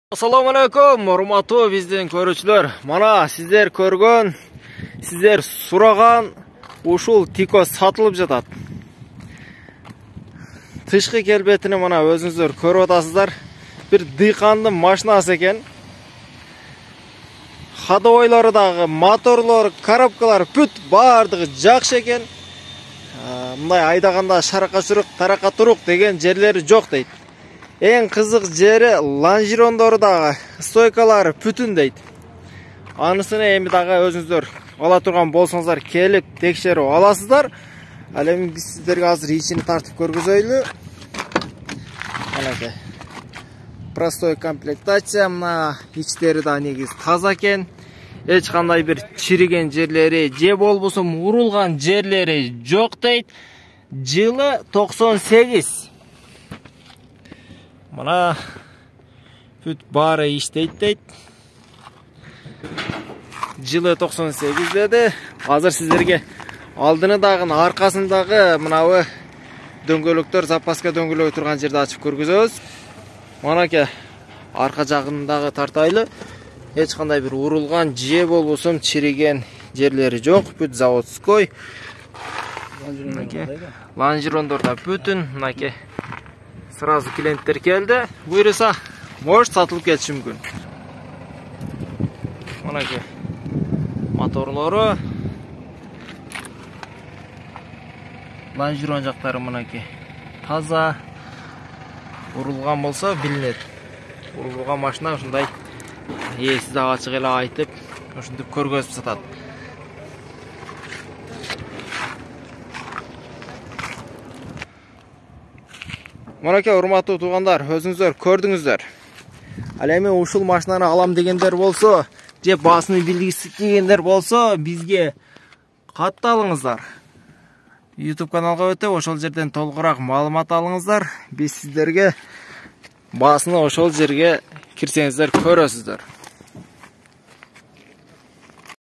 Assalamu alaikum, урматтуу биздин көрүүчүлөр. Мана сиздер көргөн, сиздер сураган ушул Тико сатылып жатат. Тышкы келбетини мана өзүңүздөр көрүп атасыздар. Бир дыйкандын машинасы экен. Ходовойлору дагы, моторлор, коробкалар бүт баардыгы жакшы экен. Мындай айдаганда шаракка чурук, таракка турук деген жерлери жок дейт. Эң кызык жери лонжерондору дагы, стойкалары бүтүн дейт. Анысыны эми дагы өзүңүздөр ала турган болсоңуздар келип текшерип аласыздар. Ал эми биз сиздерге азыр ичини тартып көргүзөйлү. Манакей. Простой комплектация, мына ичтери да негиз таза экен. Эч кандай бир чириген жерлери же болбосо урулган жерлери жок дейт. Жылы 98. Мана бүт баары иштейт дейт. Жылы 98 деди. Азыр сиздерге алдыны дагы, аркасындагы мынабы дөңгөлөктөр, запаска дөңгөлөгү турган жерди ачып көргүзөбүз. Манакей, арка жагындагы тартайлы. Эч кандай бир урулган же болбосо чириген жерлери жок. Бүт заводской. Лонжерондор да бүтүн. Мынакей. Сразу клиенттер келди. Буйруса, может сатылып кетиши мүмкүн. Манакей. Моторлору. Лонжерон жактары мынакей. Таза. Урулган болсо билинет. Урулган машина ушундай ээси да ачык эле айтып, ушинтип көргөзүп сатат. Манакей, урматтуу туугандар, өзүңүздөр көрдүңүздөр. Ал эми ушул машинаны алам дегендер болсо, же баасыны билгиси келгендер болсо, бизге катталыңыздар. YouTube каналга өтүп, ошол жерден толугураак маалымат алыңыздар. Биз сиздерге баасыны ошол жерге кирсеңиздер көрөсүздөр.